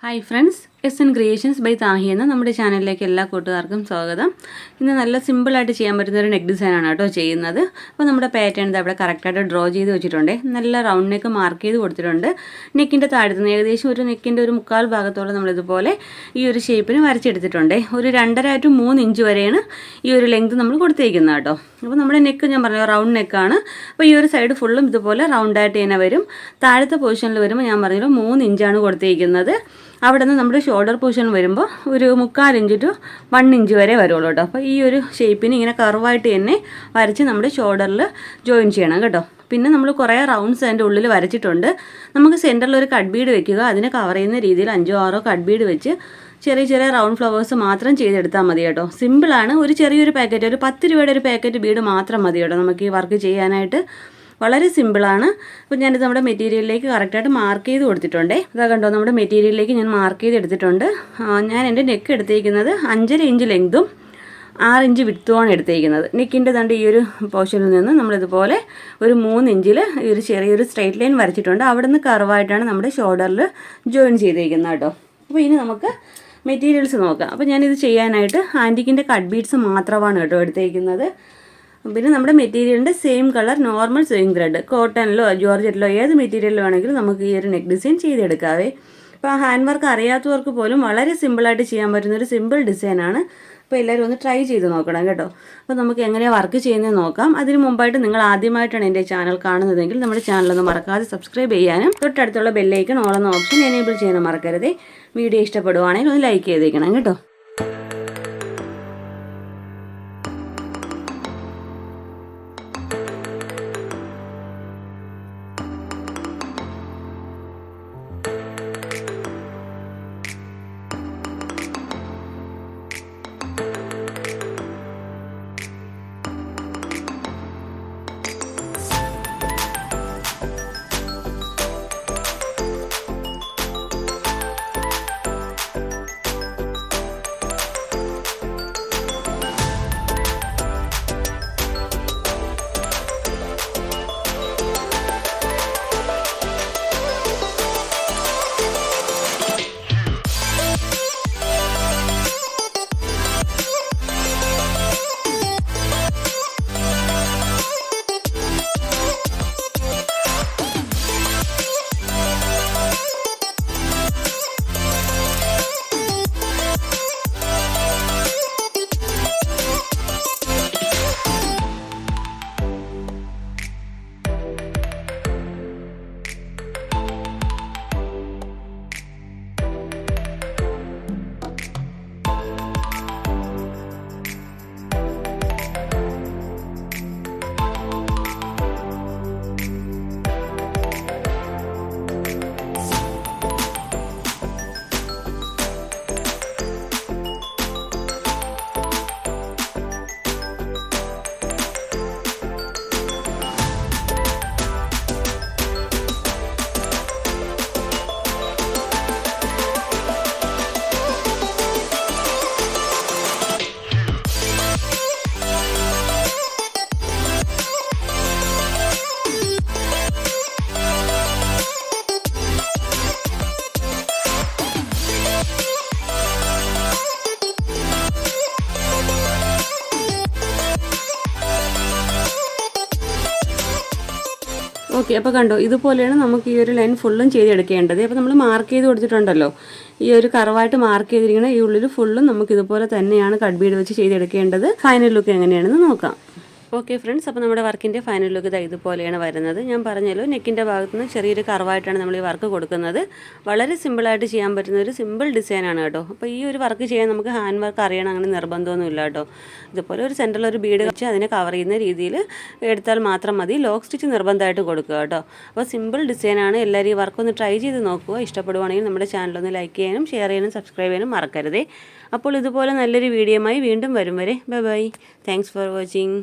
Hi friends, SN creations by Tahi എന്ന നമ്മുടെ ചാനലിലേക്ക് എല്ലാ കൂട്ടുകാർക്കും സ്വാഗതം. ഇന്ന് നല്ല സിമ്പിളായിട്ട് ചെയ്യാൻ പറ്റുന്ന ഒരു നെക്ക് ഡിസൈനാണ് കേട്ടോ ചെയ്യുന്നത്. അപ്പോൾ നമ്മുടെ പാറ്റേൺ ഇത് അവിടെ കറക്റ്റായിട്ട് ഡ്രോ ചെയ്ത് വെച്ചിട്ടുണ്ട്. നല്ല റൗണ്ട് നെക്ക് മാർക്ക് ചെയ്ത് കൊടുത്തിട്ടുണ്ട്. നെക്കിൻ്റെ താഴത്തുനിന്ന് ഏകദേശം ഒരു നെക്കിൻ്റെ ഒരു 1/4 ഭാഗത്തോളം നമ്മളിതുപോലെ ഈ ഒരു ഷേപ്പിന് വരച്ചെടുത്തിട്ടുണ്ട്. ഒരു 2.5 to 3 ഇഞ്ച് വരെയാണ് ഈ ഒരു ലെങ്ത് നമ്മൾ കൊടുത്തേക്കുന്നത് കേട്ടോ. അപ്പോൾ നമ്മുടെ നെക്ക് ഞാൻ പറഞ്ഞു റൗണ്ട് നെക്കാണ്. അപ്പോൾ ഈ ഒരു സൈഡ് ഫുള്ളും ഇതുപോലെ റൗണ്ടായിട്ട് തന്നെ വരും. താഴത്തെ പൊസിഷനിൽ വരുമ്പോൾ ഞാൻ പറഞ്ഞല്ലോ 3 ഇഞ്ചാണ് കൊടുത്തേക്കുന്നത്. അവിടെ നിന്ന് നമ്മുടെ ഷോൾഡർ പൊസിഷൻ വരുമ്പോൾ ഒരു 1/4 ഇഞ്ച് to 1 ഇഞ്ച് വരെ വരുള്ളൂ കേട്ടോ. അപ്പോൾ ഈ ഒരു ഷേപ്പിന് ഇങ്ങനെ കർവായിട്ട് തന്നെ വരച്ച് നമ്മുടെ ഷോൾഡറിൽ ജോയിൻ ചെയ്യണം കേട്ടോ. പിന്നെ നമ്മൾ കുറേ റൗണ്ട്സ് അതിൻ്റെ ഉള്ളിൽ വരച്ചിട്ടുണ്ട്. നമുക്ക് സെൻറ്ററിൽ ഒരു കട്ട് ബീഡ് വെക്കുക. അതിനെ കവർ ചെയ്യുന്ന രീതിയിൽ 5 or 6 കട്ട് ബീഡ് വെച്ച് ചെറിയ ചെറിയ റൗണ്ട് ഫ്ലവേഴ്സ് മാത്രം ചെയ്തെടുത്താൽ മതി കേട്ടോ. സിമ്പിളാണ്. ഒരു ചെറിയൊരു പാക്കറ്റ്, ഒരു 10 രൂപയുടെ ഒരു പാക്കറ്റ് ബീഡ് മാത്രം മതി കേട്ടോ നമുക്ക് ഈ വർക്ക് ചെയ്യാനായിട്ട്. വളരെ സിമ്പിളാണ്. അപ്പോൾ ഞാനിത് നമ്മുടെ മെറ്റീരിയലിലേക്ക് കറക്റ്റായിട്ട് മാർക്ക് ചെയ്ത് കൊടുത്തിട്ടുണ്ടേ. ഇതാ കണ്ടോ, നമ്മുടെ മെറ്റീരിയലിലേക്ക് ഞാൻ മാർക്ക് ചെയ്ത് എടുത്തിട്ടുണ്ട്. ഞാൻ എൻ്റെ നെക്ക് എടുത്തേക്കുന്നത് 5.5 ഇഞ്ച് ലെങ്തും 6 ഇഞ്ച് വിഡ്ത്തുമാണ് എടുത്തേക്കുന്നത്. നെക്കിൻ്റെ തണ്ട് ഈ ഒരു പോർഷനിൽ നിന്ന് നമ്മളിതുപോലെ ഒരു 3 ഇഞ്ചിൽ ഈ ഒരു ചെറിയൊരു സ്ട്രൈറ്റ് ലൈൻ വരച്ചിട്ടുണ്ട്. അവിടെ നിന്ന് കർവായിട്ടാണ് നമ്മുടെ ഷോൾഡറിൽ ജോയിൻ ചെയ്തേക്കുന്നത് കേട്ടോ. അപ്പോൾ ഇനി നമുക്ക് മെറ്റീരിയൽസ് നോക്കാം. അപ്പോൾ ഞാനിത് ചെയ്യാനായിട്ട് ആൻറ്റിക്കിൻ്റെ കട്ട് ബീഡ്സ് മാത്രമാണ് കേട്ടോ എടുത്തേക്കുന്നത്. പിന്നെ നമ്മുടെ മെറ്റീരിയലിൻ്റെ same colour normal same thread, കോട്ടണിലോ ജോർജറ്റിലോ ഏത് മെറ്റീരിയലിലോ ആണെങ്കിലും നമുക്ക് ഈ ഒരു നെക്ക് ഡിസൈൻ ചെയ്തെടുക്കാവേ. അപ്പോൾ ആ ഹാൻഡ് വർക്ക് അറിയാത്തവർക്ക് പോലും വളരെ സിമ്പിളായിട്ട് ചെയ്യാൻ പറ്റുന്നൊരു സിമ്പിൾ ഡിസൈനാണ്. അപ്പോൾ എല്ലാവരും ഒന്ന് ട്രൈ ചെയ്ത് നോക്കണം കേട്ടോ. അപ്പോൾ നമുക്ക് എങ്ങനെയാണ് വർക്ക് ചെയ്യുന്നത് നോക്കാം. അതിന് മുമ്പായിട്ട് നിങ്ങൾ ആദ്യമായിട്ടാണ് എൻ്റെ ചാനൽ കാണുന്നതെങ്കിൽ നമ്മുടെ ചാനലൊന്ന് മറക്കാതെ സബ്സ്ക്രൈബ് ചെയ്യാനും തൊട്ടടുത്തുള്ള ബെല്ലൈക്കൺ ഓൾ എന്ന ഓപ്ഷൻ എനേബിൾ ചെയ്യാനും മറക്കരുതേ. വീഡിയോ ഇഷ്ടപ്പെടുവാണെങ്കിൽ ഒന്ന് ലൈക്ക് ചെയ്തേക്കണം കേട്ടോ. ഓക്കെ, അപ്പോൾ കണ്ടോ, ഇതുപോലെയാണ് നമുക്ക് ഈ ഒരു ലൈൻ ഫുള്ളും ചെയ്തെടുക്കേണ്ടത്. അപ്പോൾ നമ്മൾ മാർക്ക് ചെയ്ത് കൊടുത്തിട്ടുണ്ടല്ലോ, ഈ ഒരു കർവായിട്ട് മാർക്ക് ചെയ്തിരിക്കുന്ന ഈ ഉള്ളിൽ ഫുള്ളും നമുക്ക് ഇതുപോലെ തന്നെയാണ് കട്ട് ബീഡ് വെച്ച് ചെയ്തെടുക്കേണ്ടത്. ഫൈനൽ ലുക്ക് എങ്ങനെയാണെന്ന് നോക്കാം. ഓക്കെ ഫ്രണ്ട്സ്, അപ്പോൾ നമ്മുടെ വർക്കിൻ്റെ ഫൈനൽ ലുക്ക് ഇതുപോലെയാണ് വരുന്നത്. ഞാൻ പറഞ്ഞല്ലോ, നെക്കിൻ്റെ ഭാഗത്തുനിന്ന് ചെറിയൊരു കർവായിട്ടാണ് നമ്മൾ ഈ വർക്ക് കൊടുക്കുന്നത്. വളരെ സിമ്പിളായിട്ട് ചെയ്യാൻ പറ്റുന്ന ഒരു സിമ്പിൾ ഡിസൈനാണ് കേട്ടോ. അപ്പോൾ ഈ ഒരു വർക്ക് ചെയ്യാൻ നമുക്ക് ഹാൻഡ് വർക്ക് അറിയണം അങ്ങനെ നിർബന്ധമൊന്നുമില്ല കേട്ടോ. ഇതുപോലെ ഒരു സെൻറ്ററിൽ ഒരു ബീഡ് വെച്ച് അതിനെ കവർ ചെയ്യുന്ന രീതിയിൽ എടുത്താൽ മാത്രം മതി. ലോക്ക് സ്റ്റിച്ച് നിർബന്ധമായിട്ട് കൊടുക്കുക കേട്ടോ. അപ്പോൾ സിമ്പിൾ ഡിസൈനാണ്. എല്ലാവരും ഈ വർക്ക് ഒന്ന് ട്രൈ ചെയ്ത് നോക്കുക. ഇഷ്ടപ്പെടുവാണെങ്കിൽ നമ്മുടെ ചാനലൊന്ന് ലൈക്ക് ചെയ്യാനും ഷെയർ ചെയ്യാനും സബ്സ്ക്രൈബ് ചെയ്യാനും മറക്കരുതേ. അപ്പോൾ ഇതുപോലെ നല്ലൊരു വീഡിയോയുമായി വീണ്ടും വരും വരെ bye bye. Thanks for watching.